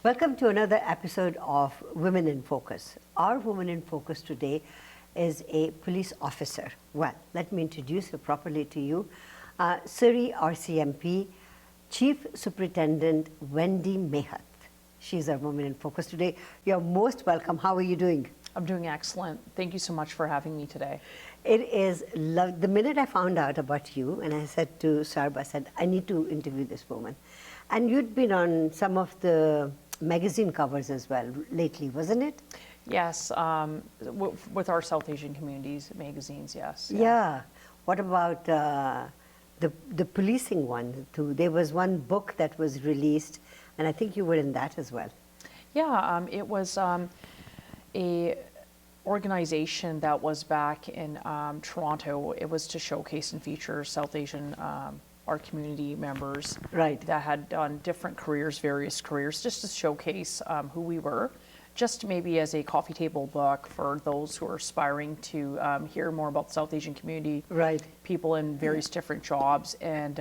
Welcome to another episode of Women in Focus. Our woman in focus today is a police officer. Well, let me introduce her properly to you. Surrey RCMP Chief Superintendent Wendy Mehat. She's our woman in focus today. You're most welcome. How are you doing? I'm doing excellent. Thank you so much for having me today. It is the minute I found out about you, and I said to Sarb, I said, I need to interview this woman. And you'd been on some of the magazine covers as well lately, wasn't it? Yes, with our South Asian communities magazines, yes. Yeah. What about the policing one too? There was one book that was released, and I think you were in that as well. Yeah, it was a organization that was back in Toronto. It was to showcase and feature South Asian our community members that had done different careers, various careers, just to showcase who we were, just maybe as a coffee table book for those who are aspiring to hear more about the South Asian community, people in various different jobs, and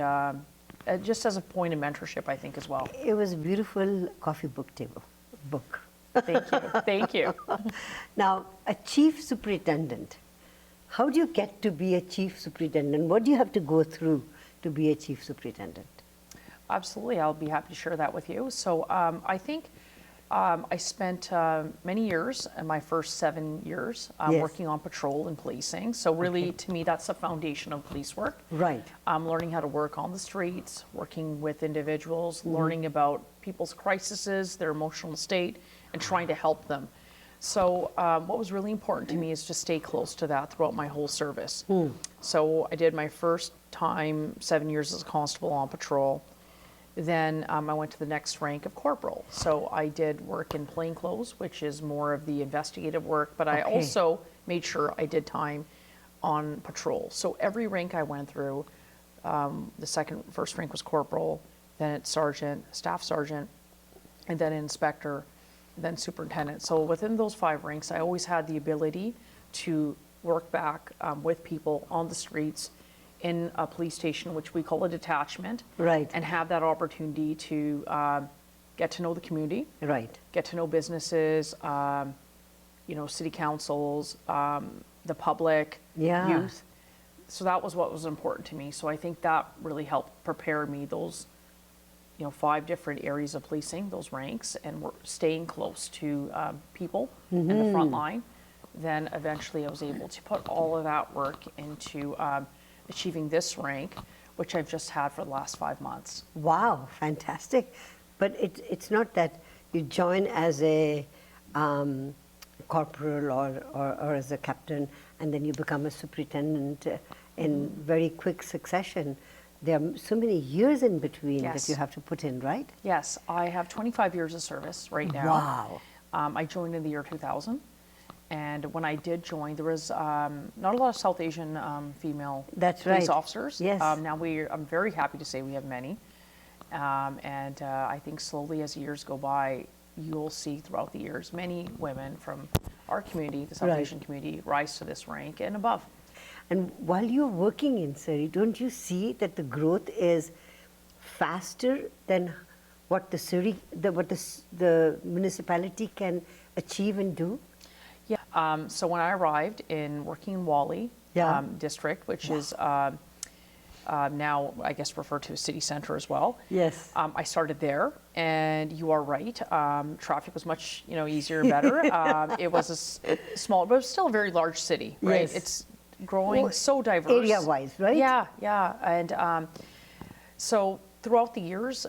just as a point of mentorship, I think, as well. It was a beautiful coffee book. Thank you, thank you. Now, a chief superintendent, how do you get to be a chief superintendent? What do you have to go through to be a chief superintendent? Absolutely, I'll be happy to share that with you. So I think I spent many years, in my first 7 years, working on patrol and policing. So really, to me, that's the foundation of police work. Learning how to work on the streets, working with individuals, learning about people's crises, their emotional state, and trying to help them. So what was really important to me is to stay close to that throughout my whole service. So I did my first time 7 years as a constable on patrol. Then I went to the next rank of corporal. So I did work in plainclothes, which is more of the investigative work, but I also made sure I did time on patrol. So every rank I went through, first rank was corporal, then it's sergeant, staff sergeant, and then inspector, then superintendent. So within those 5 ranks, I always had the ability to work back with people on the streets in a police station, which we call a detachment, and have that opportunity to get to know the community, get to know businesses, city councils, the public, youth. So that was what was important to me. So I think that really helped prepare me those 5 different areas of policing, those ranks, and we're staying close to people in the front line. Then eventually I was able to put all of that work into achieving this rank, which I've just had for the last 5 months. Wow, fantastic. But it's not that you join as a corporal or as a captain and then you become a superintendent in very quick succession. There are so many years in between that you have to put in, right? Yes, I have 25 years of service right now. Wow. I joined in the year 2000. And when I did join, there was not a lot of South Asian female police officers. Yes. Now I'm very happy to say we have many. And I think slowly as years go by, you'll see throughout the years many women from our community, the South Asian community, rise to this rank and above. And while you're working in Surrey, don't you see that the growth is faster than what the municipality can achieve and do? Yeah. So when I arrived in working in Wally district, which is now I guess referred to as city center as well. Yes. I started there, and you are right. Traffic was much easier and better. It was a small, but it was still a very large city, right? Yes. It's growing so diverse. Area-wise, right? Yeah, yeah. And so throughout the years,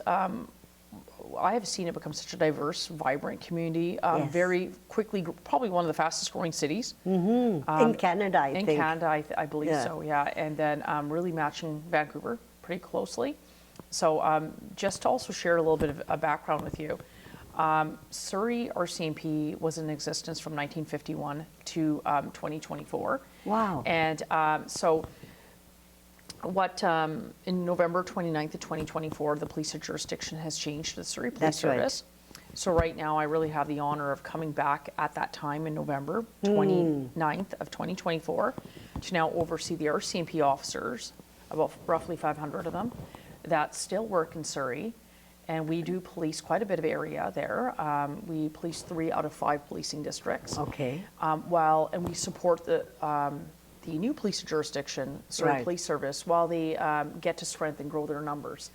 I have seen it become such a diverse, vibrant community. Very quickly, probably one of the fastest growing cities. In Canada, I think. In Canada, I believe so, yeah. And then really matching Vancouver pretty closely. So just to also share a little bit of a background with you, Surrey RCMP was in existence from 1951 to 2024. Wow. And so in November 29th of 2024, the police jurisdiction has changed to the Surrey Police Service. So right now I really have the honor of coming back at that time in November 29th of 2024 to now oversee the RCMP officers, about roughly 500 of them, that still work in Surrey and we do police quite a bit of area there. We police 3 out of 5 policing districts. Okay. And we support the new police jurisdiction, Surrey Right. Police Service, while they get to strengthen and grow their numbers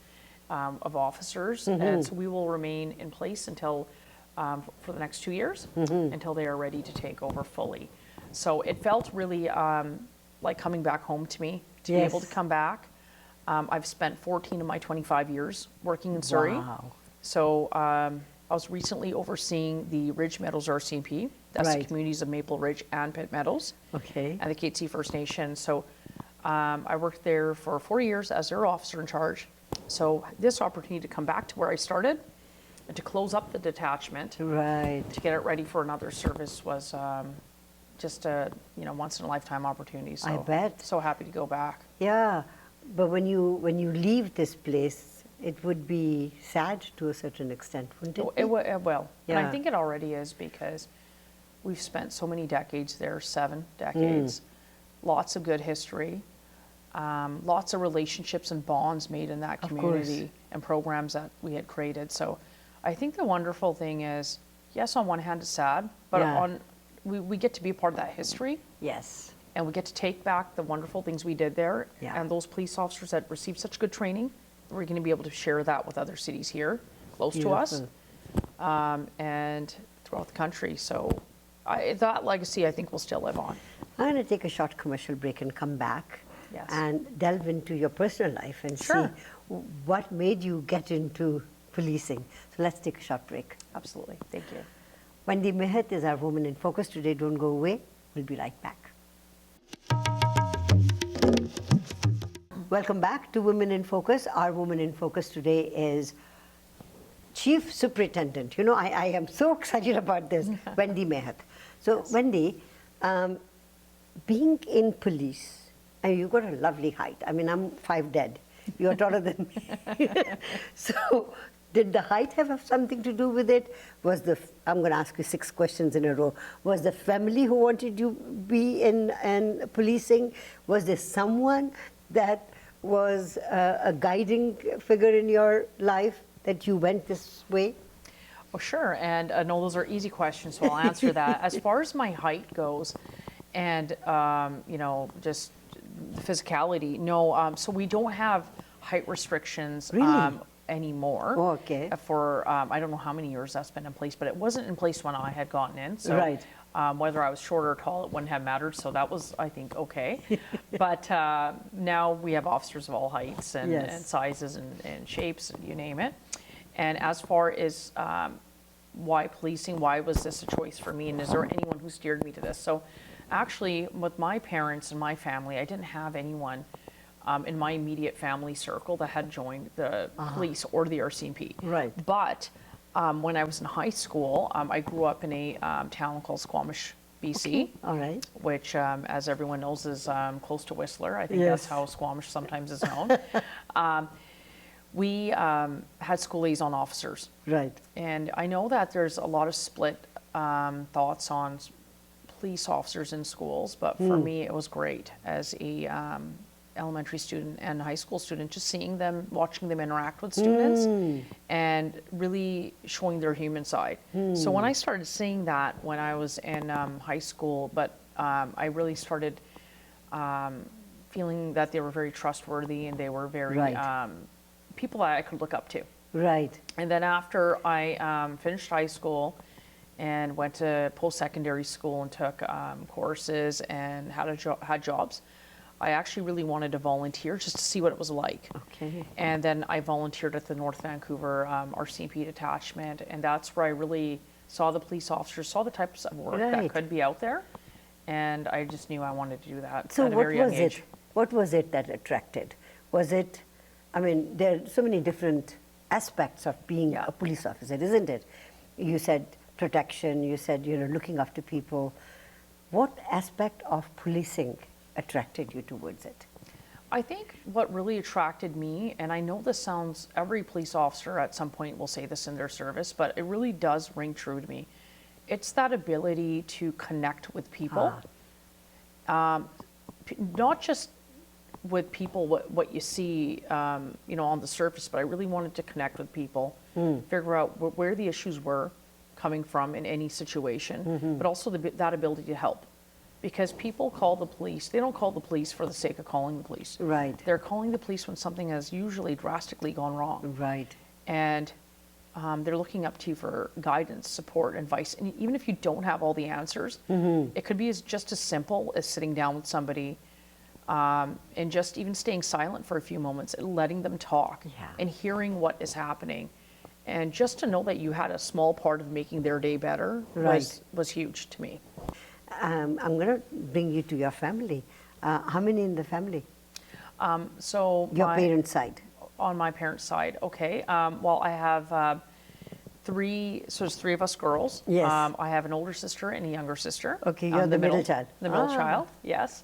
of officers. And so we will remain in place until for the next 2 years, until they are ready to take over fully. So it felt really like coming back home to me, to be able to come back. I've spent 14 of my 25 years working in Surrey. Wow. So I was recently overseeing the Ridge Meadows RCMP. That's the Right. communities of Maple Ridge and Pitt Meadows. Okay. And the Katzie First Nation. So I worked there for 4 years as their officer in charge. So this opportunity to come back to where I started and to close up the detachment, Right. to get it ready for another service was just a once in a lifetime opportunity. So I bet. So happy to go back. Yeah, but when you leave this place, it would be sad to a certain extent, wouldn't it? It will. And Yeah. I think it already is, because we've spent so many decades there, 7 decades, lots of good history, lots of relationships and bonds made in that Of community and programs that we had created. So I think the wonderful thing is, yes, on one hand it's sad, but Yeah. we get to be a part of that history, Yes. and we get to take back the wonderful things we did there. Yeah. And those police officers that received such good training, we're going to be able to share that with other cities here, close to us, Beautiful. and throughout the country. So that legacy, I think, will still live on. I'm going to take a short commercial break and come back Yes. and delve into your personal life and Sure. see what made you get into policing. So let's take a short break. Absolutely. Thank you. Wendy Mehat is our Woman in Focus today. Don't go away. We'll be right back. Welcome back to Women in Focus. Our Woman in Focus today is Chief Superintendent. You know, I am so excited about this, Wendy Mehat. So, Yes. Wendy, being in police, and you've got a lovely height. I mean, I'm 5 dead. You're taller than me. So, did the height have something to do with it? I'm going to ask you 6 questions in a row. Was the family who wanted you be in policing? Was there someone that was a guiding figure in your life that you went this way? Oh, sure. And no, those are easy questions, so I'll answer that. As far as my height goes, and just physicality, no. So we don't have height restrictions. Really? Anymore. Oh, okay. For I don't know how many years that's been in place, but it wasn't in place when I had gotten in. So Right. whether I was short or tall, it wouldn't have mattered. So that was, I think, okay. But now we have officers of all heights and, Yes. and sizes and shapes, and you name it. And as far as why policing, why was this a choice for me, and is there anyone who steered me to this? So actually, with my parents and my family, I didn't have anyone in my immediate family circle that had joined the police or the RCMP. Right. But when I was in high school, I grew up in a town called Squamish, BC, All right. which, as everyone knows, is close to Whistler. I think Yes. that's how Squamish sometimes is known. We had school liaison officers. Right. And I know that there's a lot of split thoughts on police officers in schools, but for me, it was great as a elementary student and high school student, just seeing them, watching them interact with students and really showing their human side. So when I started seeing that when I was in high school, but I really started feeling that they were very trustworthy and they were very Right. people that I could look up to. Right. And then after I finished high school and went to post-secondary school and took courses and had jobs, I actually really wanted to volunteer just to see what it was like. Okay. And then I volunteered at the North Vancouver RCMP detachment, and that's where I really saw the police officers, saw the types of work that Right. could be out there, and I just knew I wanted to do that So at a what very young was age. it? What was it that attracted? Was it, I mean, there are so many different aspects of being Yeah. a police officer, isn't it? You said protection, you said, looking after people. What aspect of policing attracted you towards it? I think what really attracted me, and I know this sounds, every police officer at some point will say this in their service, but it really does ring true to me. It's that ability to connect with people. Not just with people, what you see, on the surface, but I really wanted to connect with people figure out where the issues were coming from in any situation, but also that ability to help. Because people call the police, they don't call the police for the sake of calling the police. Right. They're calling the police when something has usually drastically gone wrong. Right. And they're looking up to you for guidance, support, advice. And even if you don't have all the answers, it could be just as simple as sitting down with somebody and just even staying silent for a few moments and letting them talk and hearing what is happening. And just to know that you had a small part of making their day better was huge to me. I'm going to bring you to your family. How many in the family? So your parents' side. On my parents' side, okay. Well, I have three, so there's three of us girls. Yes. I have an older sister and a younger sister. Okay, you're the middle child. The middle child, yes.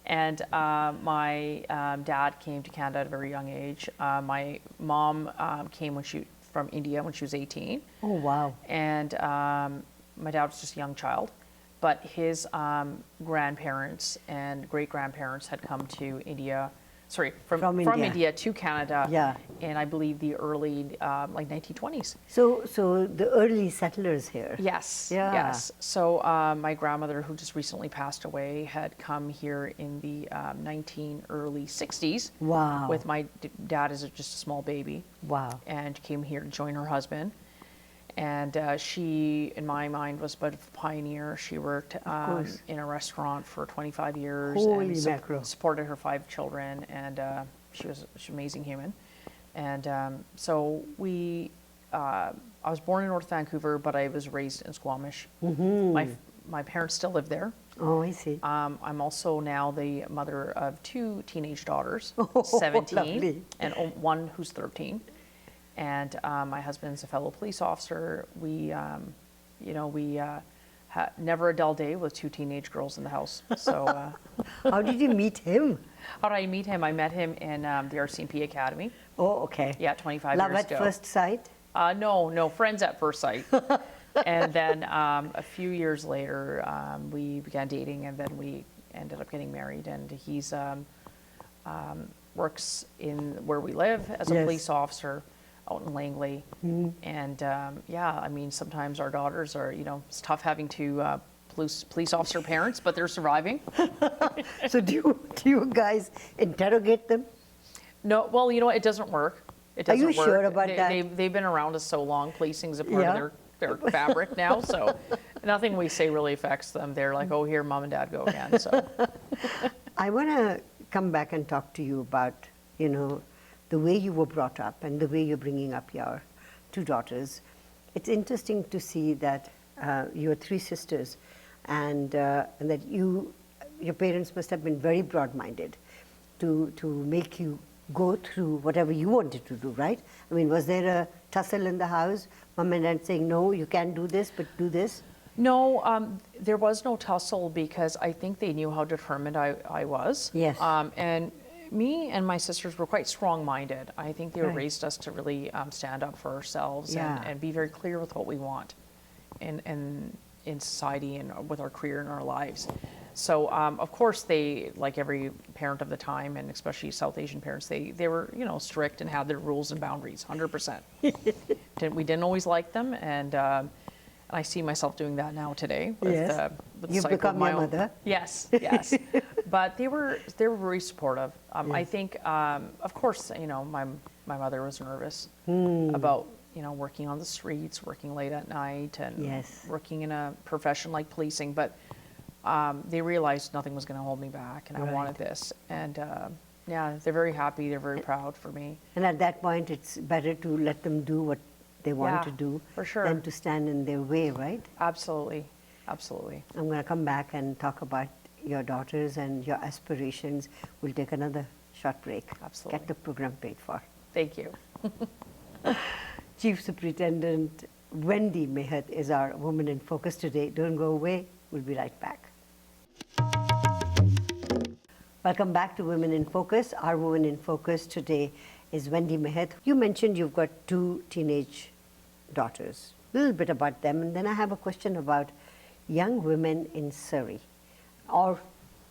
And my dad came to Canada at a very young age. My mom came from India when she was 18. Oh, wow. And my dad was just a young child. But his grandparents and great-grandparents had come to India, from India to Canada in, I believe, the early, 1920s. So the early settlers here. Yes, yeah. yes. So my grandmother, who just recently passed away, had come here in the early 60s. Wow. With my dad as just a small baby. Wow. And came here to join her husband. And she, in my mind, was a bit of a pioneer. She worked in a restaurant for 25 years. Holy and mackerel. Supported her 5 children, and she was an amazing human. And so I was born in North Vancouver, but I was raised in Squamish. My parents still live there. Oh, I see. I'm also now the mother of 2 teenage daughters, Oh, 17, lovely. and one who's 13. And my husband's a fellow police officer. We never a dull day with 2 teenage girls in the house. So, how did you meet him? How did I meet him? I met him in the RCMP Academy. Oh, okay. Yeah, 25 Love years at ago. first sight? No, friends at first sight. And then a few years later, we began dating, and then we ended up getting married. And he's works in where we live as a police officer out in Langley. And I mean, sometimes our daughters are, it's tough having 2 police officer parents, but they're surviving. So do you guys interrogate them? No, well, it doesn't work. It doesn't work. Are you sure about that? They've been around us so long. Policing's a part of their fabric now, so nothing we say really affects them. They're like, oh, here, mom and dad go again. So I want to come back and talk to you about, the way you were brought up and the way you're bringing up your 2 daughters. It's interesting to see that you are 3 sisters, and that your parents must have been very broad-minded to make you go through whatever you wanted to do, right? I mean, was there a tussle in the house, mom and dad saying, no, you can't do this, but do this? No, there was no tussle, because I think they knew how determined I was. Yes. And me and my sisters were quite strong-minded. I think they raised us to really stand up for ourselves and be very clear with what we want in society and with our career and our lives. So, of course, they, like every parent of the time, and especially South Asian parents, they were, strict and had their rules and boundaries, 100%. We didn't always like them, and I see myself doing that now today. With You've become my mother. Yes, yes. But they were very supportive. I think, of course, my mother was nervous about, working on the streets, working late at night, and working in a profession like policing. But they realized nothing was going to hold me back, and I wanted this. And they're very happy. They're very proud for me. And at that point, it's better to let them do what they want to do for sure, than to stand in their way, right? Absolutely, absolutely. I'm going to come back and talk about your daughters and your aspirations. We'll take another short break. Absolutely. Get the program paid for. Thank you. Chief Superintendent Wendy Mehat is our Woman in Focus today. Don't go away. We'll be right back. Welcome back to Women in Focus. Our Woman in Focus today is Wendy Mehat. You mentioned you've got 2 teenage daughters. A little bit about them, and then I have a question about young women in Surrey, or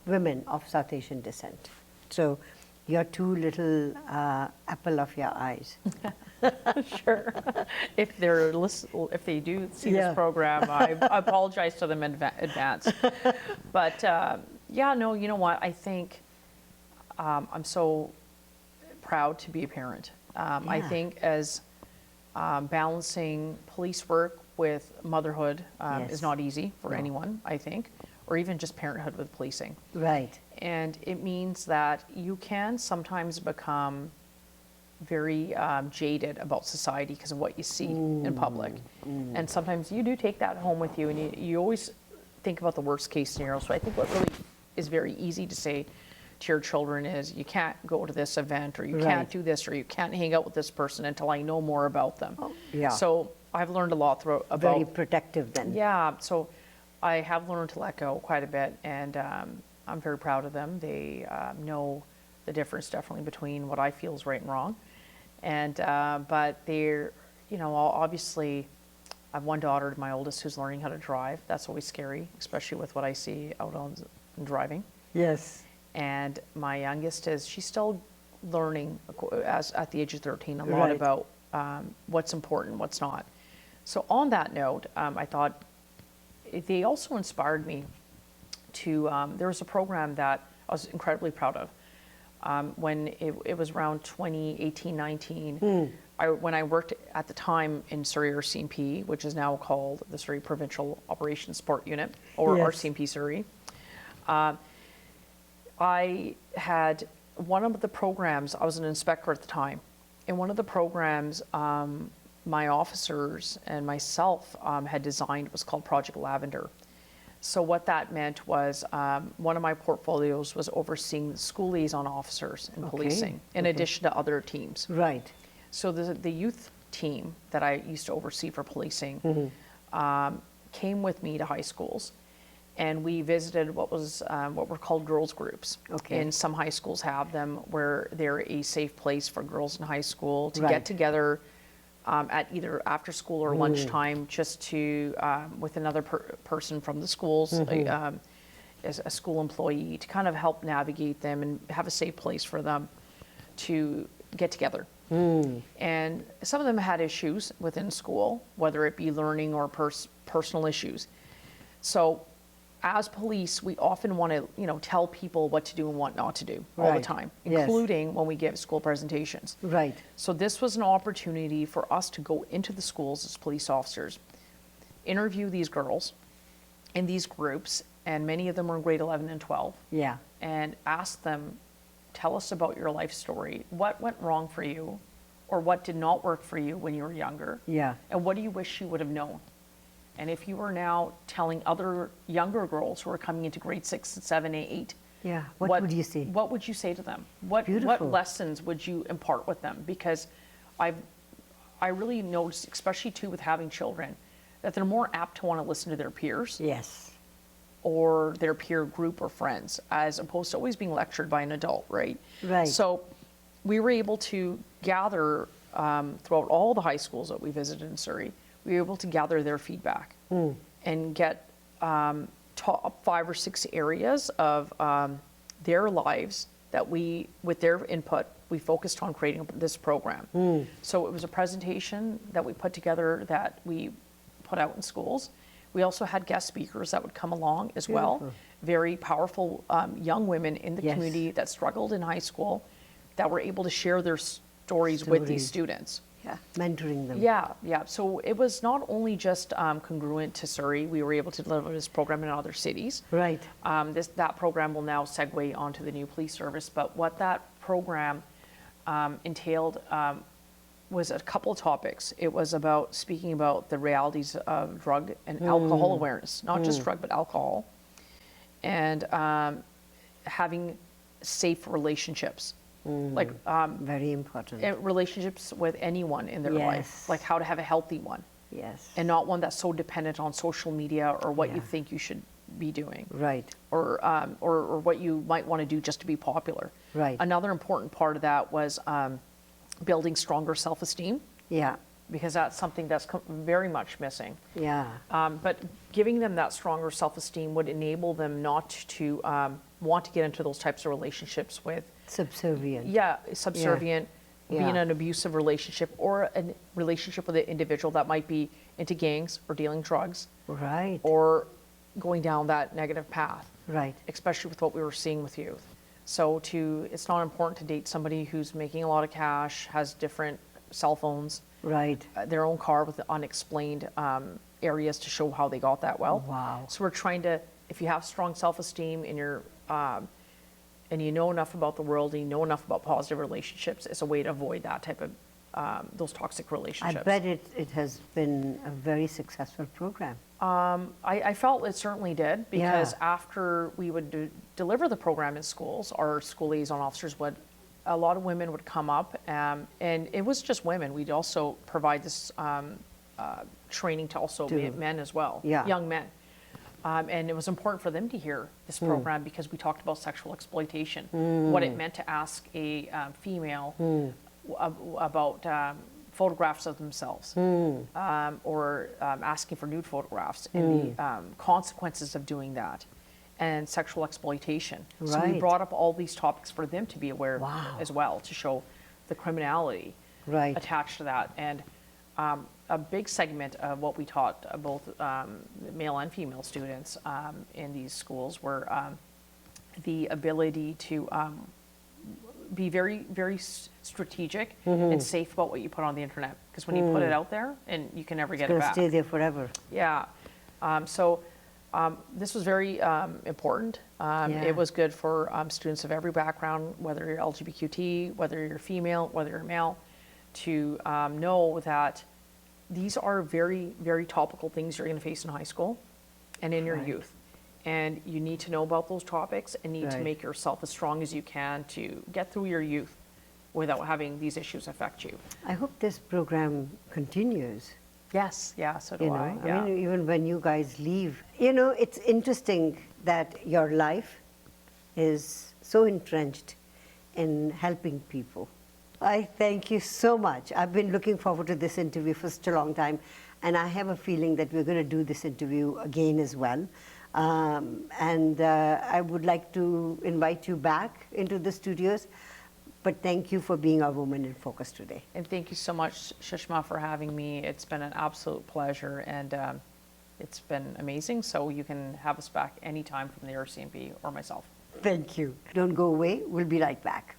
women of South Asian descent. So your two little apple of your eyes. Sure. If if they do see Yeah. this program, I apologize to them in advance. But yeah, no, you know what? I think I'm so proud to be a parent. I Yeah. think as balancing police work with motherhood Yes. is not easy for No. anyone, I think, or even just parenthood with policing. Right. And it means that you can sometimes become very jaded about society because of what you see in public. And sometimes you do take that home with you, and you always think about the worst case scenario. So I think what really is very easy to say to your children is you can't go to this event, or you Right. can't do this, or you can't hang out with this person until I know more about them. yeah. So I've learned a lot about Very protective then. yeah, so I have learned to let go quite a bit, and I'm very proud of them. They know the difference definitely between what I feel is right and wrong. And but they're, you know, obviously, I have one daughter, my oldest, who's learning how to drive. That's always scary, especially with what I see out on driving. Yes. And my youngest she's still learning at the age of 13 a lot Right. about what's important, what's not. So on that note, I thought they also inspired me to, there was a program that I was incredibly proud of. When it was around 2018, 19, when I worked at the time in Surrey RCMP, which is now called the Surrey Provincial Operations Support Unit, or Yes. RCMP Surrey, I had one of the programs, I was an inspector at the time, and one of the programs my officers and myself had designed was called Project Lavender. So what that meant was one of my portfolios was overseeing the school liaison officers in Okay, policing, in okay. addition to other teams. Right. So the youth team that I used to oversee for policing came with me to high schools, and we visited what were called girls groups. Okay. And some high schools have them where they're a safe place for girls in high school to Right. get together at either after school or lunchtime, just to with another person from the schools, as a school employee, to kind of help navigate them and have a safe place for them to get together. And some of them had issues within school, whether it be learning or personal issues. So as police, we often want to, tell people what to do and what not to do all the Right. time, Yes. including when we give school presentations. Right. So this was an opportunity for us to go into the schools as police officers, interview these girls in these groups, and many of them were in grade 11 and 12, Yeah. and ask them, tell us about your life story. What went wrong for you, or what did not work for you when you were younger? Yeah. And what do you wish you would have known? And if you were now telling other younger girls who are coming into grade 6 and 7 and 8, Yeah. What would you say? What would you say to them? What Beautiful. lessons would you impart with them? Because I really noticed, especially too with having children, that they're more apt to want to listen to their peers Yes. or their peer group or friends, as opposed to always being lectured by an adult, right? Right. So we were able to gather throughout all the high schools that we visited in Surrey, we were able to gather their feedback and get top 5 or 6 areas of their lives that with their input, we focused on creating this program. So it was a presentation that we put together that we put out in schools. We also had guest speakers that would come along as well. Beautiful. Very powerful young women in the Yes. community that struggled in high school that were able to share their stories with these Stories. students. Yeah. Mentoring them. Yeah. So it was not only just congruent to Surrey, we were able to deliver this program in other cities. Right. That program will now segue onto the new police service, but what that program entailed was a couple of topics. It was about speaking about the realities of drug and alcohol awareness, not just drug, but alcohol, and having safe relationships. Like Very important. relationships with anyone in their life, Yes. like how to have a healthy one, Yes. and not one that's so dependent on social media or what you Yeah. think you should be doing, Right. or what you might want to do just to be popular. Right. Another important part of that was building stronger self-esteem, Yeah. because that's something that's very much missing. Yeah. But giving them that stronger self-esteem would enable them not to want to get into those types of relationships with Subservient. Yeah, subservient, be in Yeah. an abusive relationship or a relationship with an individual that might be into gangs or dealing drugs Right. or going down that negative path, Right. especially with what we were seeing with youth. So it's not important to date somebody who's making a lot of cash, has different cell phones, Right. their own car with unexplained areas to show how they got that well. Wow. So we're trying to, if you have strong self-esteem and you know enough about the world and you know enough about positive relationships, it's a way to avoid that type of those toxic I relationships. bet it has been a very successful program. I felt it certainly did, because Yeah. after we would deliver the program in schools, our school liaison officers a lot of women would come up, and it was just women. We'd also provide this training to also men as well, Yeah. young men. And it was important for them to hear this program because we talked about sexual exploitation, what it meant to ask a female about photographs of themselves, or asking for nude photographs, and the consequences of doing that, and sexual exploitation. So we Right. brought up all these topics for them to be aware of Wow. as well, to show the criminality Right. attached to that. And a big segment of what we taught both male and female students in these schools were the ability to be very, very strategic and safe about what you put on the internet. Because when you put it out there, and you can never get it Going to back. stay there forever. Yeah. So this was very important. Yeah. It was good for students of every background, whether you're LGBTQ, whether you're female, whether you're male, to know that these are very, very topical things you're going to face in high school and in your Right. youth. And you need to know about those topics and need to Right. make yourself as strong as you can to get through your youth without having these issues affect you. I hope this program continues. Yes, yeah, so do You know, I. Yeah. I mean, even when you guys leave, you know, it's interesting that your life is so entrenched in helping people. I thank you so much. I've been looking forward to this interview for such a long time, and I have a feeling that we're going to do this interview again as well. I would like to invite you back into the studios, but thank you for being our Woman in Focus today. And thank you so much, Shishma, for having me. It's been an absolute pleasure, and it's been amazing. So you can have us back anytime from the RCMP or myself. Thank you. Don't go away. We'll be right back.